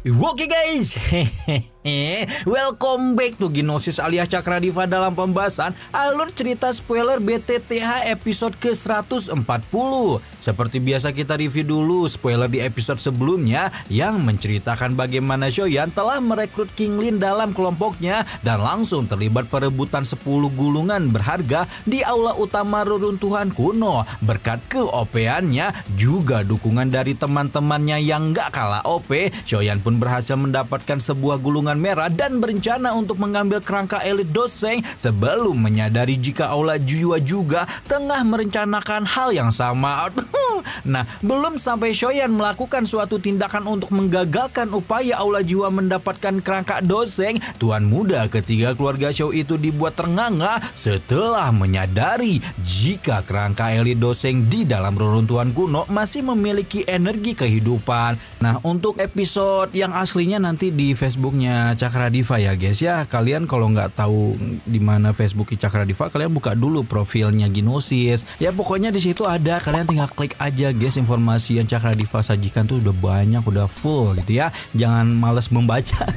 Oke guys, welcome back to Gnosis alias Cakradiva dalam pembahasan alur cerita spoiler BTTH episode ke-140. Seperti biasa kita review dulu spoiler di episode sebelumnya yang menceritakan bagaimana Shoyan telah merekrut King Lin dalam kelompoknya dan langsung terlibat perebutan 10 gulungan berharga di aula utama reruntuhan kuno. Berkat ke-OP-annya juga dukungan dari teman-temannya yang gak kalah OP, Shoyan pun berhasil mendapatkan sebuah gulungan merah dan berencana untuk mengambil kerangka elit Doseng sebelum menyadari jika aula Jiwa juga tengah merencanakan hal yang sama. Nah, belum sampai Shoyan melakukan suatu tindakan untuk menggagalkan upaya aula Jiwa mendapatkan kerangka Doseng, tuan muda ketiga keluarga Shou itu dibuat ternganga setelah menyadari jika kerangka elit Doseng di dalam reruntuhan kuno masih memiliki energi kehidupan. Nah, untuk episode yang aslinya nanti di Facebooknya Cakradiva ya guys ya. Kalian kalau nggak tahu di mana Facebooknya Cakradiva, kalian buka dulu profilnya Gnosis. Ya pokoknya di situ ada, kalian tinggal klik aja guys, informasi yang Cakradiva sajikan tuh udah banyak, udah full gitu ya. Jangan males membaca.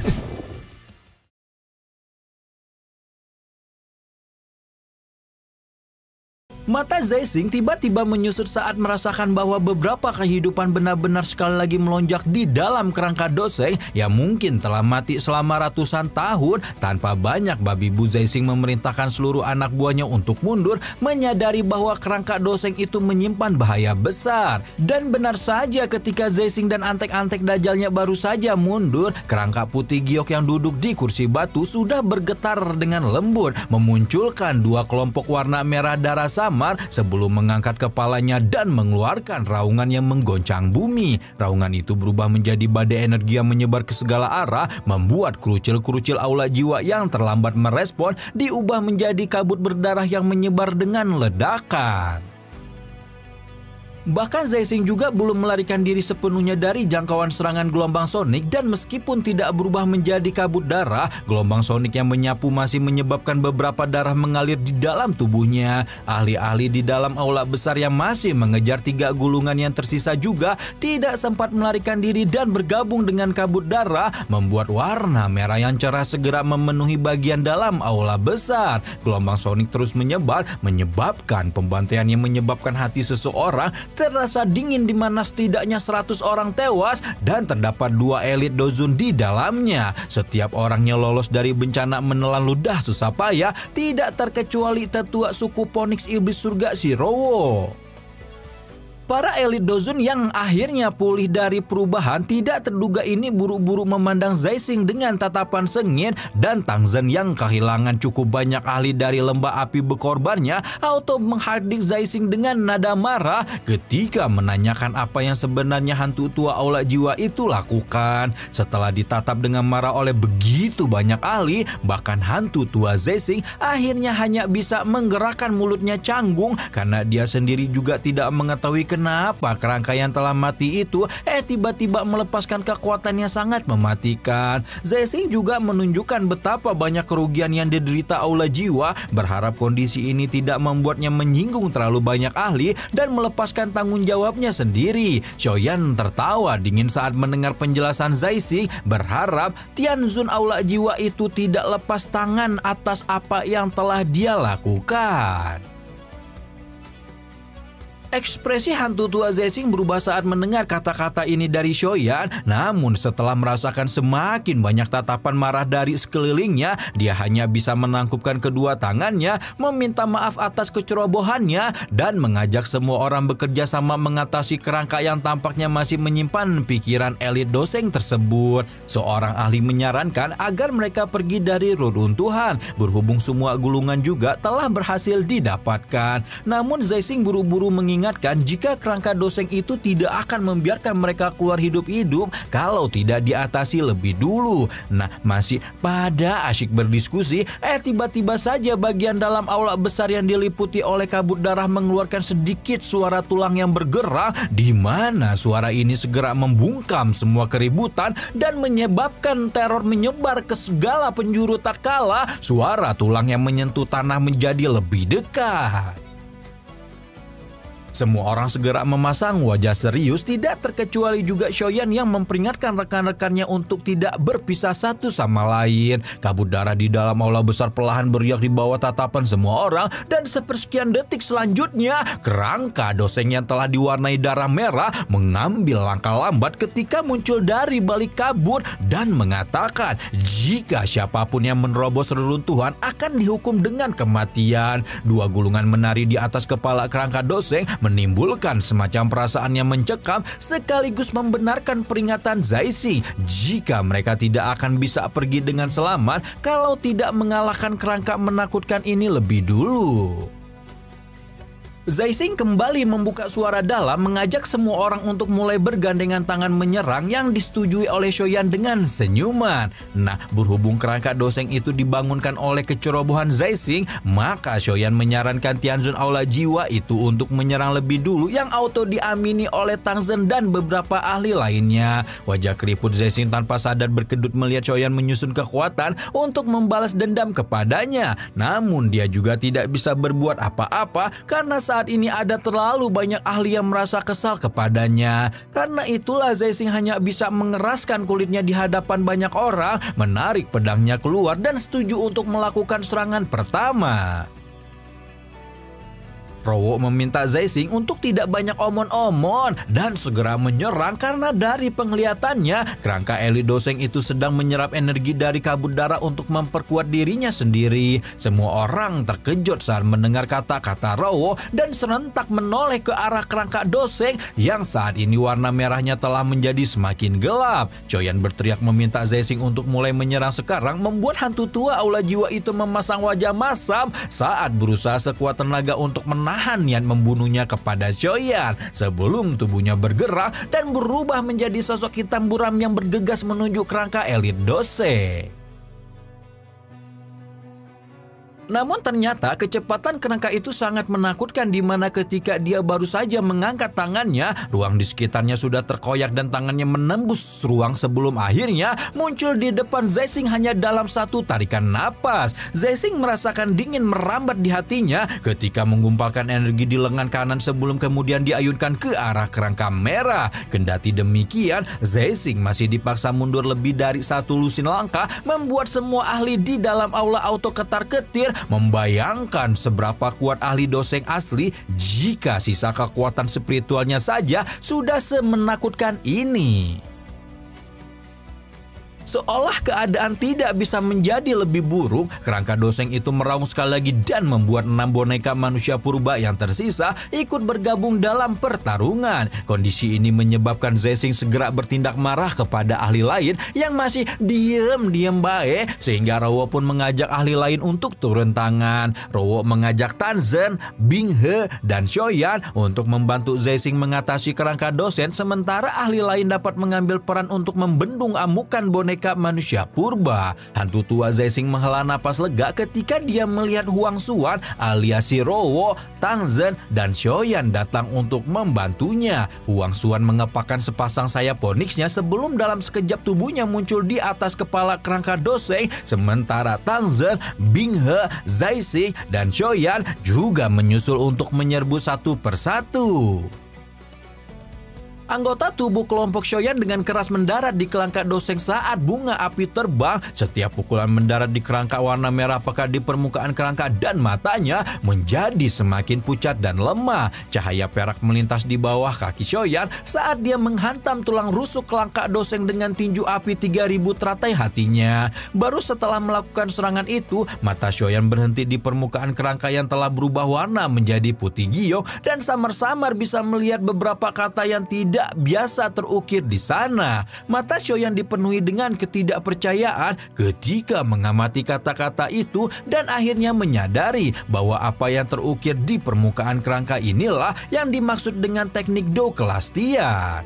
Mata Zaising tiba-tiba menyusut saat merasakan bahwa beberapa kehidupan benar-benar sekali lagi melonjak di dalam kerangka Doseng yang mungkin telah mati selama ratusan tahun. Tanpa banyak babi bu, Zaising memerintahkan seluruh anak buahnya untuk mundur, menyadari bahwa kerangka Doseng itu menyimpan bahaya besar. Dan benar saja, ketika Zaising dan antek-antek dajalnya baru saja mundur, kerangka putih giok yang duduk di kursi batu sudah bergetar dengan lembut, memunculkan dua kelompok warna merah darah sama sebelum mengangkat kepalanya dan mengeluarkan raungan yang menggoncang bumi. Raungan itu berubah menjadi badai energi yang menyebar ke segala arah, membuat kerucil-kerucil aula Jiwa yang terlambat merespon diubah menjadi kabut berdarah yang menyebar dengan ledakan. Bahkan Zaising juga belum melarikan diri sepenuhnya dari jangkauan serangan gelombang sonik, dan meskipun tidak berubah menjadi kabut darah, gelombang sonik yang menyapu masih menyebabkan beberapa darah mengalir di dalam tubuhnya. Ahli-ahli di dalam aula besar yang masih mengejar tiga gulungan yang tersisa juga tidak sempat melarikan diri dan bergabung dengan kabut darah, membuat warna merah yang cerah segera memenuhi bagian dalam aula besar. Gelombang sonik terus menyebar, menyebabkan pembantaian yang menyebabkan hati seseorang terasa dingin, di mana setidaknya 100 orang tewas dan terdapat 2 elit Dozun di dalamnya. Setiap orangnya lolos dari bencana menelan ludah susah payah, tidak terkecuali tetua suku Ponix Iblis Surga Shirowo. Para elit Dozun yang akhirnya pulih dari perubahan tidak terduga ini buru-buru memandang Zaising dengan tatapan sengit, dan Tang Zhen yang kehilangan cukup banyak ahli dari lembah api berkorbannya auto menghardik Zaising dengan nada marah ketika menanyakan apa yang sebenarnya hantu tua aula Jiwa itu lakukan. Setelah ditatap dengan marah oleh begitu banyak ahli, bahkan hantu tua Zaising akhirnya hanya bisa menggerakkan mulutnya canggung karena dia sendiri juga tidak mengetahui kenapa kerangka yang telah mati itu tiba-tiba melepaskan kekuatannya sangat mematikan. Zaising juga menunjukkan betapa banyak kerugian yang diderita aula Jiwa, berharap kondisi ini tidak membuatnya menyinggung terlalu banyak ahli dan melepaskan tanggung jawabnya sendiri. Shoyan tertawa dingin saat mendengar penjelasan Zaising, berharap Tianzun aula Jiwa itu tidak lepas tangan atas apa yang telah dia lakukan. Ekspresi hantu tua Zaising berubah saat mendengar kata-kata ini dari Shoyan. Namun setelah merasakan semakin banyak tatapan marah dari sekelilingnya, dia hanya bisa menangkupkan kedua tangannya, meminta maaf atas kecerobohannya, dan mengajak semua orang bekerja sama mengatasi kerangka yang tampaknya masih menyimpan pikiran elit Doseng tersebut. Seorang ahli menyarankan agar mereka pergi dari reruntuhan, berhubung semua gulungan juga telah berhasil didapatkan. Namun Zaising buru-buru mengingatkan jika kerangka Doseng itu tidak akan membiarkan mereka keluar hidup-hidup kalau tidak diatasi lebih dulu. Nah, masih pada asyik berdiskusi, tiba-tiba saja bagian dalam aula besar yang diliputi oleh kabut darah mengeluarkan sedikit suara tulang yang bergerak, di mana suara ini segera membungkam semua keributan dan menyebabkan teror menyebar ke segala penjuru tak kalah. Suara tulang yang menyentuh tanah menjadi lebih dekat. Semua orang segera memasang wajah serius, tidak terkecuali juga Shoyan yang memperingatkan rekan-rekannya untuk tidak berpisah satu sama lain. Kabut darah di dalam aula besar perlahan beriak di bawah tatapan semua orang, dan sepersekian detik selanjutnya, kerangka dosen yang telah diwarnai darah merah mengambil langkah lambat ketika muncul dari balik kabut dan mengatakan jika siapapun yang menerobos reruntuhan akan dihukum dengan kematian. Dua gulungan menari di atas kepala kerangka dosen menimbulkan semacam perasaan yang mencekam sekaligus membenarkan peringatan Zaising jika mereka tidak akan bisa pergi dengan selamat kalau tidak mengalahkan kerangka menakutkan ini lebih dulu. Zaising kembali membuka suara dalam mengajak semua orang untuk mulai bergandengan tangan menyerang yang disetujui oleh Shoyan dengan senyuman. Nah, berhubung kerangka doseng itu dibangunkan oleh kecerobohan Zaising, maka Shoyan menyarankan Tianzun Aula Jiwa itu untuk menyerang lebih dulu yang auto diamini oleh Tang Zhen dan beberapa ahli lainnya. Wajah keriput Zaising tanpa sadar berkedut melihat Shoyan menyusun kekuatan untuk membalas dendam kepadanya. Namun dia juga tidak bisa berbuat apa-apa karena saat ini ada terlalu banyak ahli yang merasa kesal kepadanya. Karena itulah Zaising hanya bisa mengeraskan kulitnya di hadapan banyak orang, menarik pedangnya keluar dan setuju untuk melakukan serangan pertama. Rowo meminta Zaising untuk tidak banyak omon-omon dan segera menyerang karena dari penglihatannya kerangka elit doseng itu sedang menyerap energi dari kabut darah untuk memperkuat dirinya sendiri. Semua orang terkejut saat mendengar kata-kata Rowo dan serentak menoleh ke arah kerangka doseng yang saat ini warna merahnya telah menjadi semakin gelap. Shoyan berteriak meminta Zaising untuk mulai menyerang sekarang, membuat hantu tua Aula Jiwa itu memasang wajah masam saat berusaha sekuat tenaga untuk menahan niat membunuhnya kepada Shoyan sebelum tubuhnya bergerak dan berubah menjadi sosok hitam buram yang bergegas menuju kerangka elit doseng. Namun ternyata kecepatan kerangka itu sangat menakutkan, di mana ketika dia baru saja mengangkat tangannya, ruang di sekitarnya sudah terkoyak dan tangannya menembus ruang sebelum akhirnya muncul di depan Zaising hanya dalam satu tarikan napas. Zaising merasakan dingin merambat di hatinya ketika menggumpalkan energi di lengan kanan sebelum kemudian diayunkan ke arah kerangka merah. Kendati demikian, Zaising masih dipaksa mundur lebih dari satu lusin langkah, membuat semua ahli di dalam aula auto ketar-ketir, membayangkan seberapa kuat ahli doseng asli jika sisa kekuatan spiritualnya saja sudah semenakutkan ini. Seolah keadaan tidak bisa menjadi lebih buruk, kerangka doseng itu meraung sekali lagi dan membuat 6 boneka manusia purba yang tersisa ikut bergabung dalam pertarungan. Kondisi ini menyebabkan Zaising segera bertindak marah kepada ahli lain yang masih diam-diam baik, sehingga Rowo pun mengajak ahli lain untuk turun tangan. Rowo mengajak Tang Zhen, Bing He, dan Shoyan untuk membantu Zaising mengatasi kerangka dosen, sementara ahli lain dapat mengambil peran untuk membendung amukan boneka manusia purba. Hantu tua Zaising menghela napas lega ketika dia melihat Huang Xuan alias si Rowo, Tang Zhen, dan Shoyan datang untuk membantunya. Huang Xuan mengepakkan sepasang sayap onyxnya sebelum dalam sekejap tubuhnya muncul di atas kepala kerangka doseng, sementara Tang Zhen, Bing He, Zaising, dan Shoyan juga menyusul untuk menyerbu satu persatu. Anggota tubuh kelompok Shoyan dengan keras mendarat di kerangka doseng saat bunga api terbang. Setiap pukulan mendarat di kerangka warna merah pekat di permukaan kerangka dan matanya menjadi semakin pucat dan lemah. Cahaya perak melintas di bawah kaki Shoyan saat dia menghantam tulang rusuk kerangka doseng dengan tinju api 3000 teratai hatinya. Baru setelah melakukan serangan itu, mata Shoyan berhenti di permukaan kerangka yang telah berubah warna menjadi putih giok dan samar-samar bisa melihat beberapa kata yang tidak biasa terukir di sana. Mata Shoyan dipenuhi dengan ketidakpercayaan ketika mengamati kata-kata itu dan akhirnya menyadari bahwa apa yang terukir di permukaan kerangka inilah yang dimaksud dengan teknik Do kelas Tian.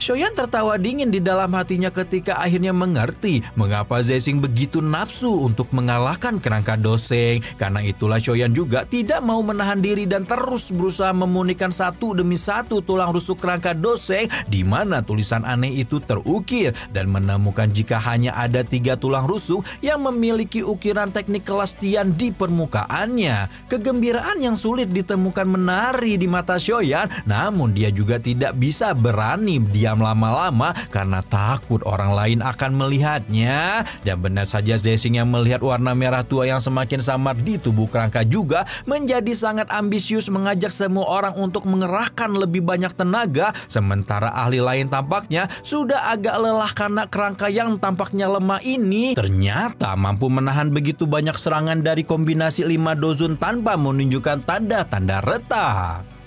Shoyan tertawa dingin di dalam hatinya ketika akhirnya mengerti mengapa Zaising begitu nafsu untuk mengalahkan kerangka doseng. Karena itulah Shoyan juga tidak mau menahan diri dan terus berusaha memunikan satu demi satu tulang rusuk kerangka doseng di mana tulisan aneh itu terukir dan menemukan jika hanya ada 3 tulang rusuk yang memiliki ukiran teknik kelas Tian di permukaannya. Kegembiraan yang sulit ditemukan menari di mata Shoyan, namun dia juga tidak bisa berani diam lama-lama karena takut orang lain akan melihatnya. Dan benar saja Zaising yang melihat warna merah tua yang semakin samar di tubuh kerangka juga menjadi sangat ambisius mengajak semua orang untuk mengerahkan lebih banyak tenaga, sementara ahli lain tampaknya sudah agak lelah karena kerangka yang tampaknya lemah ini ternyata mampu menahan begitu banyak serangan dari kombinasi 5 dozun tanpa menunjukkan tanda-tanda retak.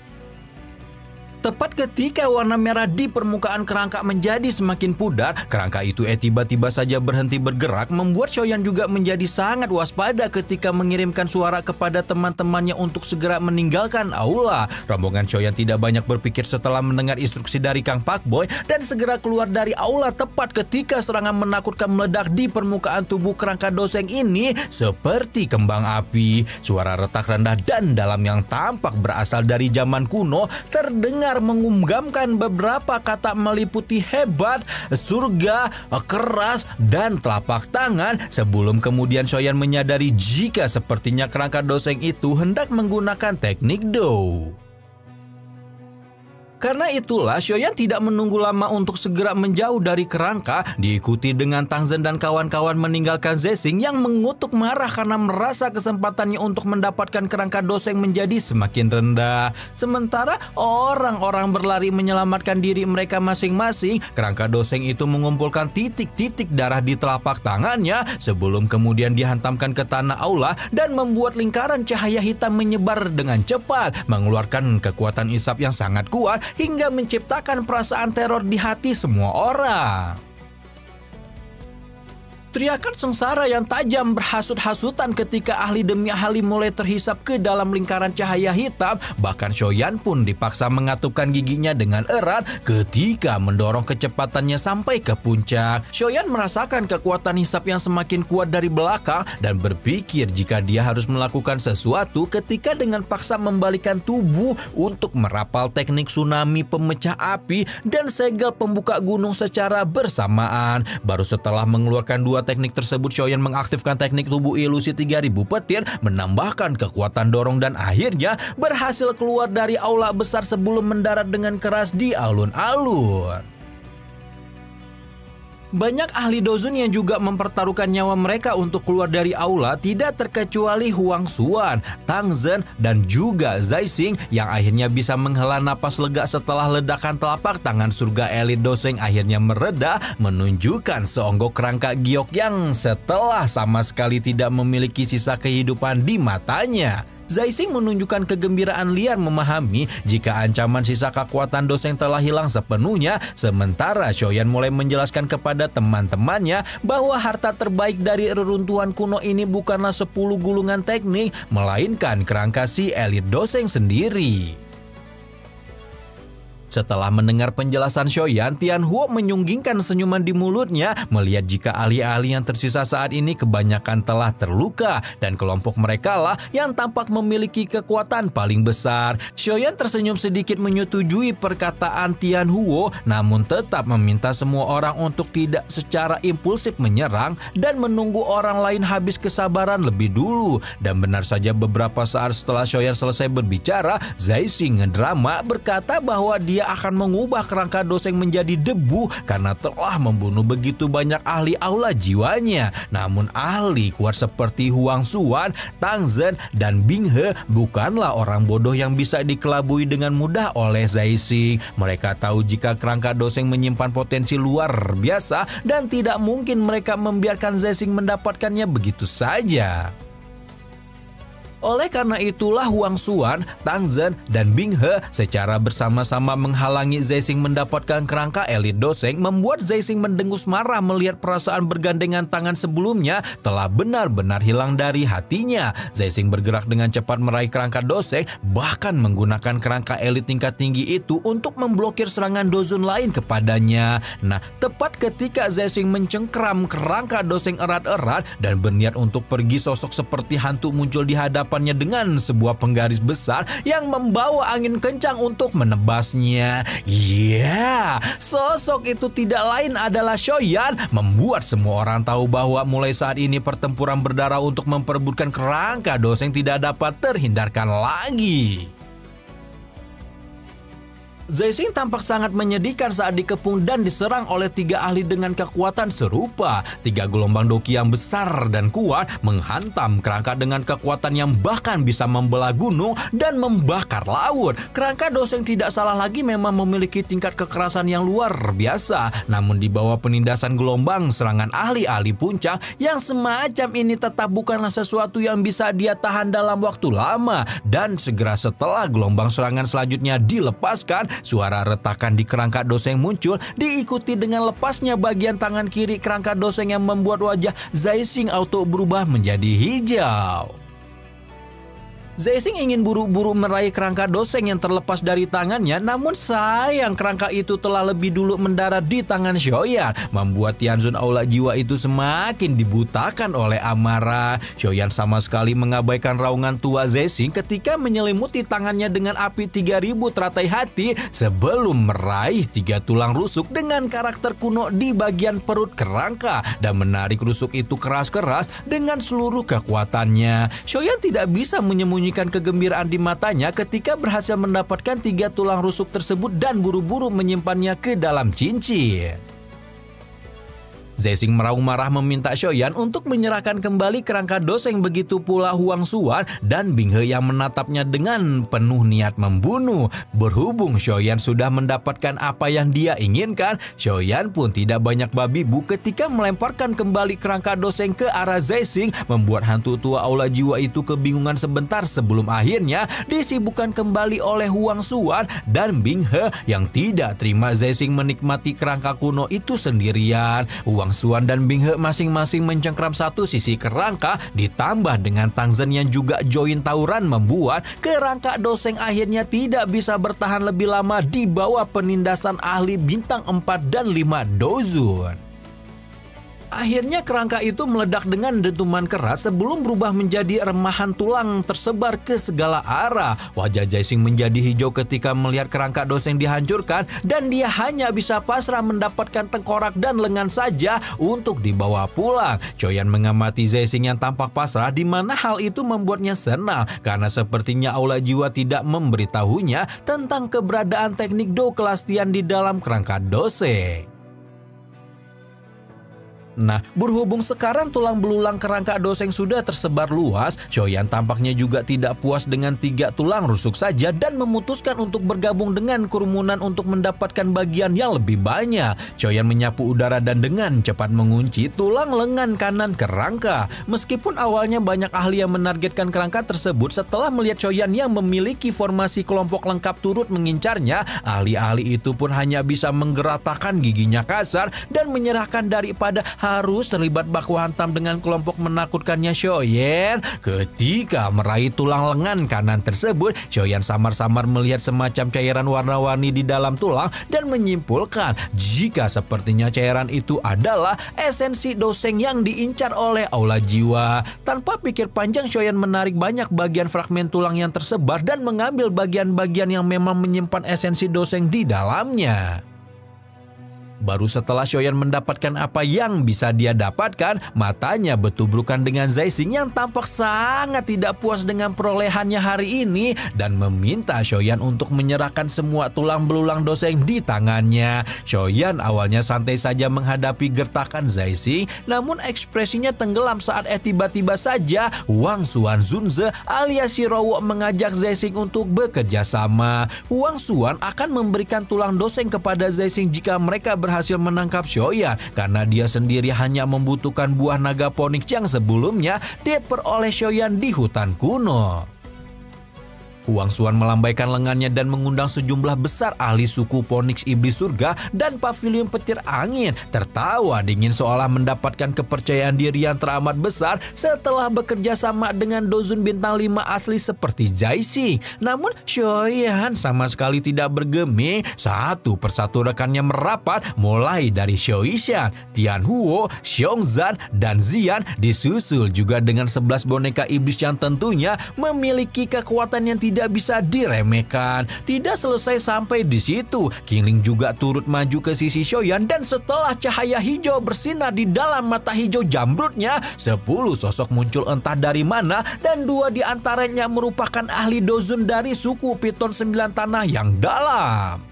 Tepat ketika warna merah di permukaan kerangka menjadi semakin pudar, kerangka itu tiba-tiba saja berhenti bergerak, membuat Shoyan juga menjadi sangat waspada ketika mengirimkan suara kepada teman-temannya untuk segera meninggalkan aula. Rombongan Shoyan tidak banyak berpikir setelah mendengar instruksi dari Kang Pak Boy dan segera keluar dari aula tepat ketika serangan menakutkan meledak di permukaan tubuh kerangka doseng ini seperti kembang api. Suara retak rendah dan dalam yang tampak berasal dari zaman kuno terdengar mengumgamkan beberapa kata meliputi hebat, surga, keras, dan telapak tangan sebelum kemudian Shoyan menyadari jika sepertinya kerangka doseng itu hendak menggunakan teknik Do. Karena itulah Shoyan tidak menunggu lama untuk segera menjauh dari kerangka, diikuti dengan Tang Zhen dan kawan-kawan meninggalkan Zaising yang mengutuk marah karena merasa kesempatannya untuk mendapatkan kerangka doseng menjadi semakin rendah. Sementara orang-orang berlari menyelamatkan diri mereka masing-masing, kerangka doseng itu mengumpulkan titik-titik darah di telapak tangannya sebelum kemudian dihantamkan ke tanah aula dan membuat lingkaran cahaya hitam menyebar dengan cepat, mengeluarkan kekuatan isap yang sangat kuat hingga menciptakan perasaan teror di hati semua orang. Teriakan sengsara yang tajam berhasut-hasutan ketika ahli demi ahli mulai terhisap ke dalam lingkaran cahaya hitam. Bahkan Shoyan pun dipaksa mengatupkan giginya dengan erat ketika mendorong kecepatannya sampai ke puncak. Shoyan merasakan kekuatan hisap yang semakin kuat dari belakang dan berpikir jika dia harus melakukan sesuatu ketika dengan paksa membalikan tubuh untuk merapal teknik tsunami pemecah api dan segel pembuka gunung secara bersamaan. Baru setelah mengeluarkan 2 teknik tersebut, Shoyan mengaktifkan teknik tubuh ilusi 3000 petir, menambahkan kekuatan dorong dan akhirnya berhasil keluar dari aula besar sebelum mendarat dengan keras di alun-alun. Banyak ahli dozun yang juga mempertaruhkan nyawa mereka untuk keluar dari aula, tidak terkecuali Huang Xuan, Tang Zhen, dan juga Zaising yang akhirnya bisa menghela napas lega setelah ledakan telapak tangan surga elit doseng akhirnya mereda, menunjukkan seonggok kerangka giok yang setelah sama sekali tidak memiliki sisa kehidupan di matanya. Zaising menunjukkan kegembiraan liar memahami jika ancaman sisa kekuatan doseng telah hilang sepenuhnya, sementara Shoyan mulai menjelaskan kepada teman-temannya bahwa harta terbaik dari reruntuhan kuno ini bukanlah 10 gulungan teknik, melainkan kerangka si elit doseng sendiri. Setelah mendengar penjelasan Shoyan, Tianhuo menyunggingkan senyuman di mulutnya melihat jika ahli-ahli yang tersisa saat ini kebanyakan telah terluka dan kelompok mereka lah yang tampak memiliki kekuatan paling besar. Shoyan tersenyum sedikit menyetujui perkataan Tianhuo, namun tetap meminta semua orang untuk tidak secara impulsif menyerang dan menunggu orang lain habis kesabaran lebih dulu. Dan benar saja beberapa saat setelah Shoyan selesai berbicara, Zaising ngedrama berkata bahwa dia akan mengubah kerangka doseng menjadi debu karena telah membunuh begitu banyak ahli aula jiwanya. Namun ahli kuat seperti Huang Xuan, Tang Zhen, dan Bing He bukanlah orang bodoh yang bisa dikelabui dengan mudah oleh Zaising. Mereka tahu jika kerangka doseng menyimpan potensi luar biasa dan tidak mungkin mereka membiarkan Zaising mendapatkannya begitu saja. Oleh karena itulah Huang Xuan, Tang Zhen, dan Bing He secara bersama-sama menghalangi Zexing mendapatkan kerangka elit Doseng, membuat Zexing mendengus marah melihat perasaan bergandengan tangan sebelumnya telah benar-benar hilang dari hatinya. Zexing bergerak dengan cepat meraih kerangka Doseng, bahkan menggunakan kerangka elit tingkat tinggi itu untuk memblokir serangan Dozun lain kepadanya. Nah, tepat ketika Zexing mencengkram kerangka Doseng erat-erat dan berniat untuk pergi, sosok seperti hantu muncul di hadapannya dengan sebuah penggaris besar yang membawa angin kencang untuk menebasnya. Ya, sosok itu tidak lain adalah Xiaoyan, membuat semua orang tahu bahwa mulai saat ini pertempuran berdarah untuk memperebutkan kerangka Doseng tidak dapat terhindarkan lagi. Zexing tampak sangat menyedihkan saat dikepung dan diserang oleh 3 ahli dengan kekuatan serupa. 3 gelombang doki yang besar dan kuat menghantam kerangka dengan kekuatan yang bahkan bisa membelah gunung dan membakar laut. Kerangka Doseng tidak salah lagi memang memiliki tingkat kekerasan yang luar biasa. Namun di bawah penindasan gelombang serangan ahli-ahli puncak yang semacam ini tetap bukanlah sesuatu yang bisa dia tahan dalam waktu lama. Dan segera setelah gelombang serangan selanjutnya dilepaskan, suara retakan di kerangka Doseng muncul, diikuti dengan lepasnya bagian tangan kiri kerangka Doseng yang membuat wajah Zexing auto berubah menjadi hijau. Zexing ingin buru-buru meraih kerangka Doseng yang terlepas dari tangannya, namun sayang kerangka itu telah lebih dulu mendarat di tangan Xiaoyan, membuat Tianzun Aula Jiwa itu semakin dibutakan oleh amarah. Xiaoyan sama sekali mengabaikan raungan tua Zexing ketika menyelimuti tangannya dengan api 3000 teratai hati sebelum meraih 3 tulang rusuk dengan karakter kuno di bagian perut kerangka dan menarik rusuk itu keras-keras dengan seluruh kekuatannya. Xiaoyan tidak bisa menyembunyikan kegembiraan di matanya ketika berhasil mendapatkan 3 tulang rusuk tersebut dan buru-buru menyimpannya ke dalam cincin. Zexing meraung marah meminta Xiaoyan untuk menyerahkan kembali kerangka Doseng, begitu pula Huang Xuan dan Bing He yang menatapnya dengan penuh niat membunuh. Berhubung Xiaoyan sudah mendapatkan apa yang dia inginkan, Xiaoyan pun tidak banyak babi bu ketika melemparkan kembali kerangka Doseng ke arah Zexing, membuat hantu tua Aula Jiwa itu kebingungan sebentar sebelum akhirnya disibukkan kembali oleh Huang Xuan dan Bing He yang tidak terima Zexing menikmati kerangka kuno itu sendirian. Huang Xuan dan Bing He masing-masing mencengkram satu sisi kerangka, ditambah dengan Tang Zhen yang juga join tawuran, membuat kerangka Doseng akhirnya tidak bisa bertahan lebih lama di bawah penindasan ahli bintang 4 dan 5 Dozun. Akhirnya kerangka itu meledak dengan dentuman keras sebelum berubah menjadi remahan tulang tersebar ke segala arah. Wajah Zexing menjadi hijau ketika melihat kerangka Doseng dihancurkan dan dia hanya bisa pasrah mendapatkan tengkorak dan lengan saja untuk dibawa pulang. Xiaoyan mengamati Zexing yang tampak pasrah, di mana hal itu membuatnya senang karena sepertinya Aula Jiwa tidak memberitahunya tentang keberadaan teknik Do kelas Tian di dalam kerangka Doseng. Nah, berhubung sekarang tulang belulang kerangka Doseng sudah tersebar luas, Xiaoyan tampaknya juga tidak puas dengan 3 tulang rusuk saja dan memutuskan untuk bergabung dengan kerumunan untuk mendapatkan bagian yang lebih banyak. Xiaoyan menyapu udara dan dengan cepat mengunci tulang lengan kanan kerangka. Meskipun awalnya banyak ahli yang menargetkan kerangka tersebut, setelah melihat Xiaoyan yang memiliki formasi kelompok lengkap turut mengincarnya, ahli-ahli itu pun hanya bisa menggerakkan giginya kasar dan menyerahkan daripada harus terlibat baku hantam dengan kelompok menakutkannya Xiaoyan. Ketika meraih tulang lengan kanan tersebut, Xiaoyan samar-samar melihat semacam cairan warna-warni di dalam tulang dan menyimpulkan jika sepertinya cairan itu adalah esensi Doseng yang diincar oleh Aula Jiwa. Tanpa pikir panjang, Xiaoyan menarik banyak bagian fragmen tulang yang tersebar dan mengambil bagian-bagian yang memang menyimpan esensi Doseng di dalamnya. Baru setelah Xiaoyan mendapatkan apa yang bisa dia dapatkan, matanya bertubrukan dengan Zexing yang tampak sangat tidak puas dengan perolehannya hari ini dan meminta Xiaoyan untuk menyerahkan semua tulang belulang Doseng di tangannya. Xiaoyan awalnya santai saja menghadapi gertakan Zexing, namun ekspresinya tenggelam saat tiba-tiba saja Huang Xuan Zunze alias Shirowo mengajak Zexing untuk bekerja sama. Huang Xuan akan memberikan tulang Doseng kepada Zexing jika mereka berhasil berhasil menangkap Shoyan karena dia sendiri hanya membutuhkan buah naga Phoenix yang sebelumnya diperoleh Shoyan di hutan kuno. Huang Xuan melambaikan lengannya dan mengundang sejumlah besar ahli suku Phoenix Iblis Surga dan Pavilion Petir Angin tertawa dingin seolah mendapatkan kepercayaan diri yang teramat besar setelah bekerja sama dengan Dozun Bintang 5 asli seperti Zai Xing. Namun Shoyan sama sekali tidak bergeming. Satu persatu rekannya merapat, mulai dari Shoishan, Tian Huo, Xiongzan, dan Zian, disusul juga dengan 11 boneka iblis yang tentunya memiliki kekuatan yang tidak bisa diremehkan. Tidak selesai sampai di situ, Qingling juga turut maju ke sisi Shoyan dan setelah cahaya hijau bersinar di dalam mata hijau jamrutnya, 10 sosok muncul entah dari mana dan 2 di antaranya merupakan ahli Dozun dari suku Piton 9 Tanah yang dalam.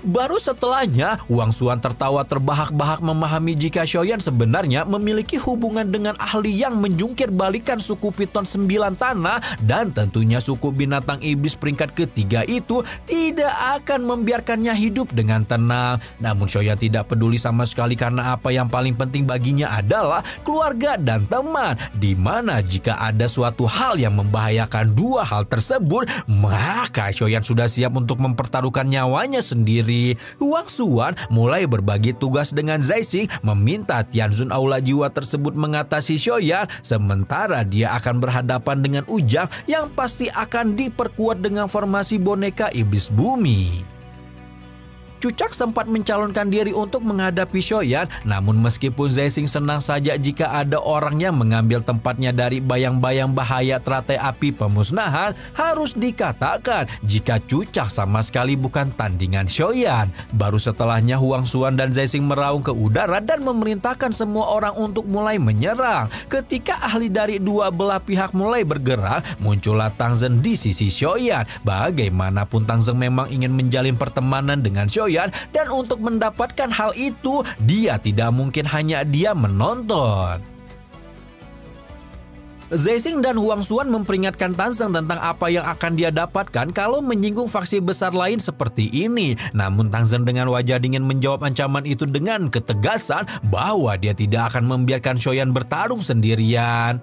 Baru setelahnya, Huang Xuan tertawa terbahak-bahak memahami jika Shoyan sebenarnya memiliki hubungan dengan ahli yang menjungkir balikan suku Piton 9 Tanah dan tentunya suku binatang iblis peringkat ketiga itu tidak akan membiarkannya hidup dengan tenang. Namun Shoyan tidak peduli sama sekali karena apa yang paling penting baginya adalah keluarga dan teman. Dimana jika ada suatu hal yang membahayakan dua hal tersebut, maka Shoyan sudah siap untuk mempertaruhkan nyawanya sendiri. Huang Xuan mulai berbagi tugas dengan Zai Xing, meminta Tianzun Aula Jiwa tersebut mengatasi Shoyan, sementara dia akan berhadapan dengan Ujang yang pasti akan diperkuat dengan formasi boneka iblis bumi. Cucak sempat mencalonkan diri untuk menghadapi Shoyan, namun meskipun Zai Xing senang saja jika ada orang yang mengambil tempatnya dari bayang-bayang bahaya teratai api pemusnahan, harus dikatakan jika Cucak sama sekali bukan tandingan Shoyan. Baru setelahnya Huang Xuan dan Zai Xing meraung ke udara dan memerintahkan semua orang untuk mulai menyerang. Ketika ahli dari dua belah pihak mulai bergerak, muncullah Tang Zhen di sisi Shoyan. Bagaimanapun Tang Zhen memang ingin menjalin pertemanan dengan Shoyan, dan untuk mendapatkan hal itu dia tidak mungkin hanya dia menonton. Zai Xing dan Huang Xuan memperingatkan Tang Zhen tentang apa yang akan dia dapatkan kalau menyinggung faksi besar lain seperti ini. Namun Tang Zhen dengan wajah dingin menjawab ancaman itu dengan ketegasan bahwa dia tidak akan membiarkan Shoyan bertarung sendirian.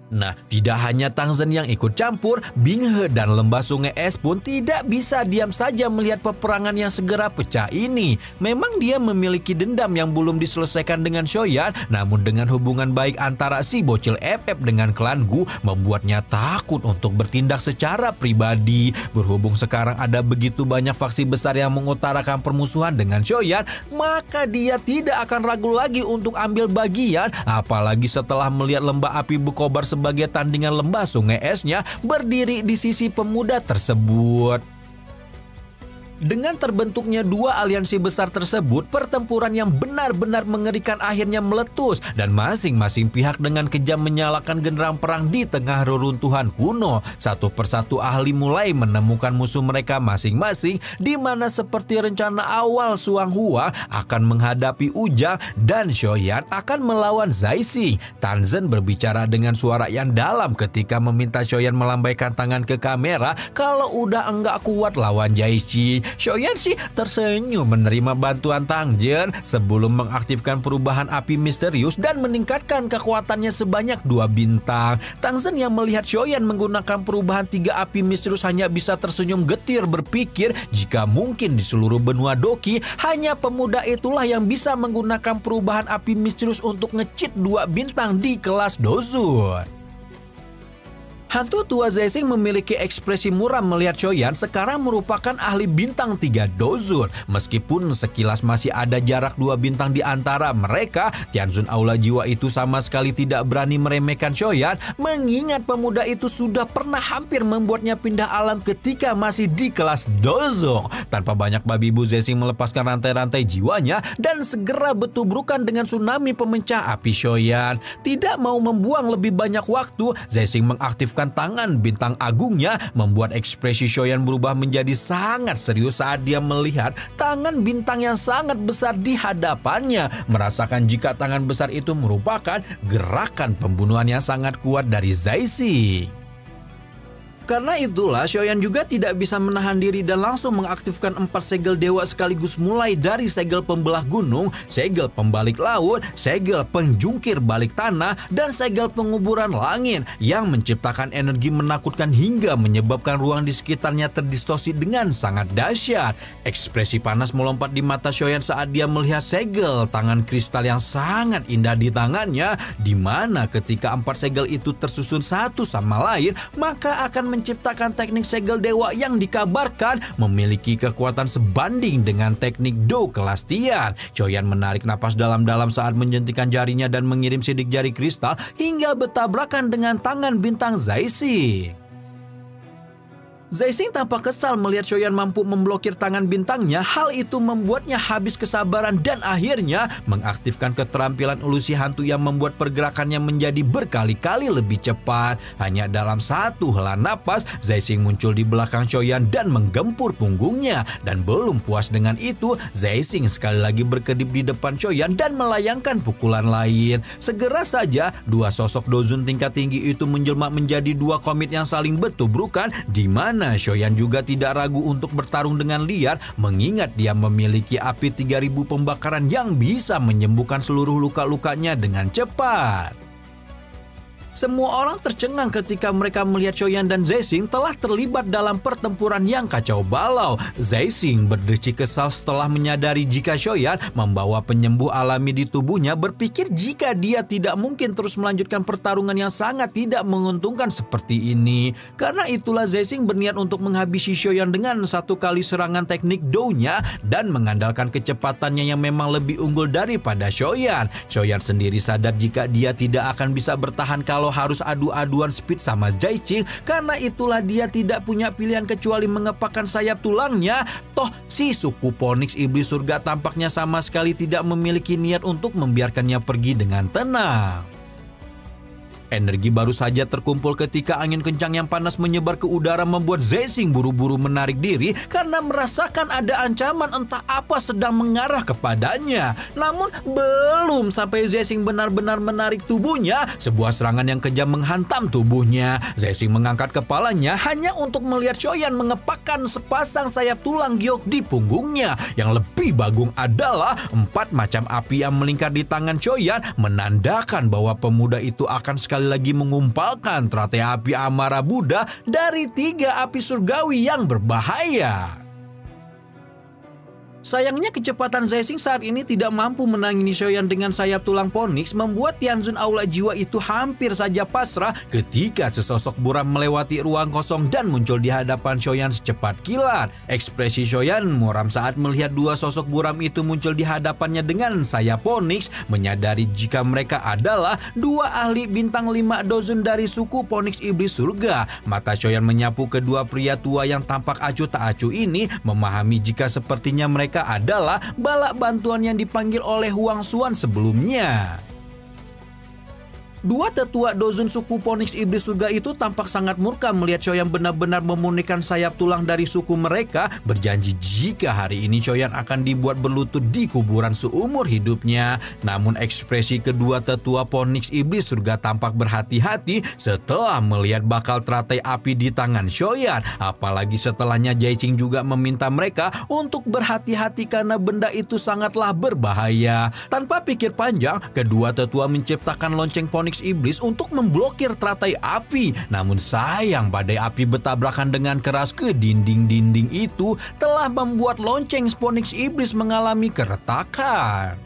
Nah, tidak hanya Tang Zhen yang ikut campur, Bing He dan Lembah Sungai Es pun tidak bisa diam saja melihat peperangan yang segera pecah ini. Memang dia memiliki dendam yang belum diselesaikan dengan Shoyan, namun dengan hubungan baik antara si bocil FF dengan klan Gu membuatnya takut untuk bertindak secara pribadi. Berhubung sekarang ada begitu banyak faksi besar yang mengutarakan permusuhan dengan Shoyan, maka dia tidak akan ragu lagi untuk ambil bagian, apalagi setelah melihat lembah api Bukobar sebagai tandingan lembah sungai esnya berdiri di sisi pemuda tersebut. Dengan terbentuknya dua aliansi besar tersebut, pertempuran yang benar-benar mengerikan akhirnya meletus dan masing-masing pihak dengan kejam menyalakan genderang perang di tengah reruntuhan kuno. Satu persatu ahli mulai menemukan musuh mereka masing-masing, di mana seperti rencana awal Suang Hua akan menghadapi Ujang dan Shoyan akan melawan Zai Xing. Tang Zhen berbicara dengan suara yang dalam ketika meminta Shoyan melambaikan tangan ke kamera kalau udah enggak kuat lawan Zai Xing. Shoyan sih tersenyum menerima bantuan Tang Zhen sebelum mengaktifkan perubahan api misterius dan meningkatkan kekuatannya sebanyak 2 bintang. Tang Zhen yang melihat Shoyan menggunakan perubahan 3 api misterius hanya bisa tersenyum getir berpikir jika mungkin di seluruh benua Doki hanya pemuda itulah yang bisa menggunakan perubahan api misterius untuk nge-cheat 2 bintang di kelas Dozun. Hantu tua Zai Xing memiliki ekspresi muram melihat Shoyan sekarang merupakan ahli bintang 3 Dozun. Meskipun sekilas masih ada jarak 2 bintang di antara mereka, Tianzun Aula Jiwa itu sama sekali tidak berani meremehkan Shoyan, mengingat pemuda itu sudah pernah hampir membuatnya pindah alam ketika masih di kelas Dozong. Tanpa banyak babi bu, Zai Xing melepaskan rantai-rantai jiwanya dan segera bertubrukan dengan tsunami pemecah api Shoyan. Tidak mau membuang lebih banyak waktu, Zai Xing mengaktifkan tangan bintang agungnya, membuat ekspresi Shoyan berubah menjadi sangat serius saat dia melihat tangan bintang yang sangat besar di hadapannya, merasakan jika tangan besar itu merupakan gerakan pembunuhan yang sangat kuat dari Zai Xing. Karena itulah Shoyan juga tidak bisa menahan diri dan langsung mengaktifkan 4 segel dewa sekaligus, mulai dari segel pembelah gunung, segel pembalik laut, segel penjungkir balik tanah, dan segel penguburan langit yang menciptakan energi menakutkan hingga menyebabkan ruang di sekitarnya terdistorsi dengan sangat dahsyat. Ekspresi panas melompat di mata Shoyan saat dia melihat segel tangan kristal yang sangat indah di tangannya, di mana ketika 4 segel itu tersusun satu sama lain, maka akan menciptakan teknik segel dewa yang dikabarkan memiliki kekuatan sebanding dengan teknik Do kelas Tian. Shoyan menarik napas dalam-dalam saat menjentikan jarinya dan mengirim sidik jari kristal hingga bertabrakan dengan tangan bintang Zaixing. Zaixing tampak kesal melihat Shoyan mampu memblokir tangan bintangnya. Hal itu membuatnya habis kesabaran dan akhirnya mengaktifkan keterampilan ilusi hantu yang membuat pergerakannya menjadi berkali-kali lebih cepat. Hanya dalam satu hela napas, Zaixing muncul di belakang Shoyan dan menggempur punggungnya. Dan belum puas dengan itu, Zaixing sekali lagi berkedip di depan Shoyan dan melayangkan pukulan lain. Segera saja, dua sosok Dozun tingkat tinggi itu menjelma menjadi dua komit yang saling bertubrukan, di mana Shoyan juga tidak ragu untuk bertarung dengan liar, mengingat dia memiliki api 3000 pembakaran yang bisa menyembuhkan seluruh luka-lukanya dengan cepat. Semua orang tercengang ketika mereka melihat Shoyan dan Zaixing telah terlibat dalam pertempuran yang kacau balau. Zaixing berdecik kesal setelah menyadari jika Shoyan membawa penyembuh alami di tubuhnya, berpikir jika dia tidak mungkin terus melanjutkan pertarungan yang sangat tidak menguntungkan seperti ini. Karena itulah Zaixing berniat untuk menghabisi Shoyan dengan satu kali serangan teknik Do-nya dan mengandalkan kecepatannya yang memang lebih unggul daripada Shoyan. Shoyan sendiri sadar jika dia tidak akan bisa bertahan kalau harus adu-aduan speed sama Zaixing. Karena itulah dia tidak punya pilihan kecuali mengepakkan sayap tulangnya. Toh si suku Phoenix Iblis Surga tampaknya sama sekali tidak memiliki niat untuk membiarkannya pergi dengan tenang. Energi baru saja terkumpul ketika angin kencang yang panas menyebar ke udara membuat Zaixing buru-buru menarik diri karena merasakan ada ancaman entah apa sedang mengarah kepadanya. Namun belum sampai Zaixing benar-benar menarik tubuhnya, sebuah serangan yang kejam menghantam tubuhnya. Zaixing mengangkat kepalanya hanya untuk melihat Shoyan mengepakkan sepasang sayap tulang giok di punggungnya. Yang lebih bagung adalah 4 macam api yang melingkar di tangan Shoyan, menandakan bahwa pemuda itu akan sekali lagi mengumpalkan teratai api Amara Buddha dari 3 api surgawi yang berbahaya. Sayangnya kecepatan Zaixing saat ini tidak mampu menangani Shoyan dengan sayap tulang Phoenix, membuat Tianzun Aula Jiwa itu hampir saja pasrah ketika sesosok buram melewati ruang kosong dan muncul di hadapan Shoyan secepat kilat. Ekspresi Shoyan muram saat melihat dua sosok buram itu muncul di hadapannya dengan sayap Phoenix, menyadari jika mereka adalah dua ahli bintang 5 Dozun dari suku Phoenix Iblis Surga. Mata Shoyan menyapu kedua pria tua yang tampak acuh tak acuh ini, memahami jika sepertinya mereka adalah balak bantuan yang dipanggil oleh Huang Xuan sebelumnya. Dua tetua Dozun suku Phoenix Iblis Surga itu tampak sangat murka melihat Shoyan benar-benar memurnikan sayap tulang dari suku mereka, berjanji jika hari ini Shoyan akan dibuat berlutut di kuburan seumur hidupnya. Namun ekspresi kedua tetua Phoenix Iblis Surga tampak berhati-hati setelah melihat bakal teratai api di tangan Shoyan. Apalagi setelahnya Zaixing juga meminta mereka untuk berhati-hati karena benda itu sangatlah berbahaya. Tanpa pikir panjang, kedua tetua menciptakan lonceng Phoenix Iblis untuk memblokir teratai api. Namun sayang, badai api bertabrakan dengan keras ke dinding-dinding itu telah membuat lonceng Phoenix Iblis mengalami keretakan.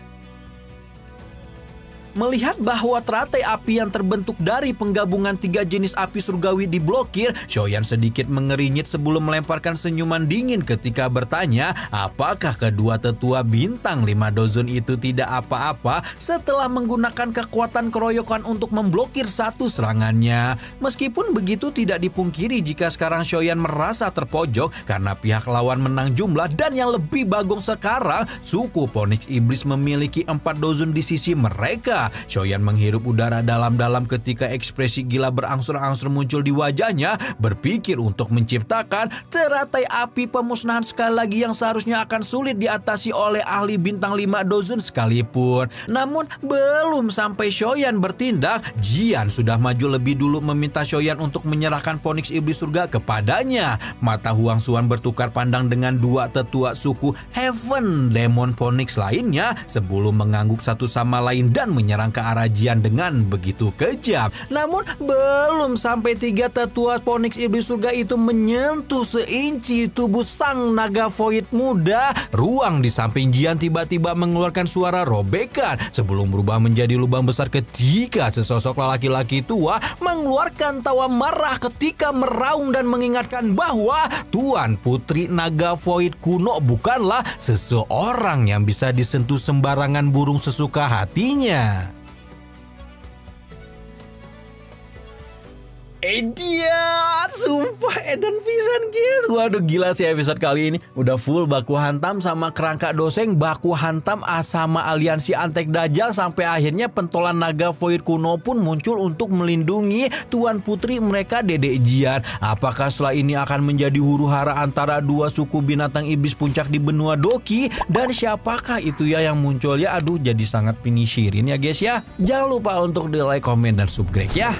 Melihat bahwa teratai api yang terbentuk dari penggabungan 3 jenis api surgawi diblokir, Shoyan sedikit mengerinyit sebelum melemparkan senyuman dingin ketika bertanya apakah kedua tetua bintang 5 Dozun itu tidak apa-apa setelah menggunakan kekuatan keroyokan untuk memblokir satu serangannya. Meskipun begitu, tidak dipungkiri jika sekarang Shoyan merasa terpojok karena pihak lawan menang jumlah, dan yang lebih bagong sekarang, suku Phoenix Iblis memiliki 4 Dozun di sisi mereka. surga. Shoyan menghirup udara dalam-dalam ketika ekspresi gila berangsur-angsur muncul di wajahnya, berpikir untuk menciptakan teratai api pemusnahan sekali lagi yang seharusnya akan sulit diatasi oleh ahli bintang 5 Dozun sekalipun. Namun belum sampai Shoyan bertindak, Jian sudah maju lebih dulu meminta Shoyan untuk menyerahkan Phoenix Iblis Surga kepadanya. Mata Huang Xuan bertukar pandang dengan dua tetua suku Heaven Demon Phoenix lainnya sebelum mengangguk satu sama lain dan menyerang ke arah Jian dengan begitu kejam. Namun belum sampai 3 tetua Phoenix Iblis Surga itu menyentuh seinci tubuh sang naga void muda, ruang di samping Jian tiba-tiba mengeluarkan suara robekan sebelum berubah menjadi lubang besar ketika sesosok laki-laki tua mengeluarkan tawa marah ketika meraung dan mengingatkan bahwa Tuan Putri Naga Void kuno bukanlah seseorang yang bisa disentuh sembarangan burung sesuka hatinya. Dia sumpah edan pisan guys. Waduh gila sih episode kali ini. Udah full baku hantam sama kerangka doseng, baku hantam sama aliansi Antek Dajjal, sampai akhirnya pentolan naga void kuno pun muncul untuk melindungi Tuan Putri mereka Dedek Jian. Apakah setelah ini akan menjadi huru-hara antara dua suku binatang iblis puncak di benua Doki? Dan siapakah itu ya yang muncul ya? Aduh jadi sangat finishirin ya guys ya. Jangan lupa untuk di like, komen, dan subscribe ya.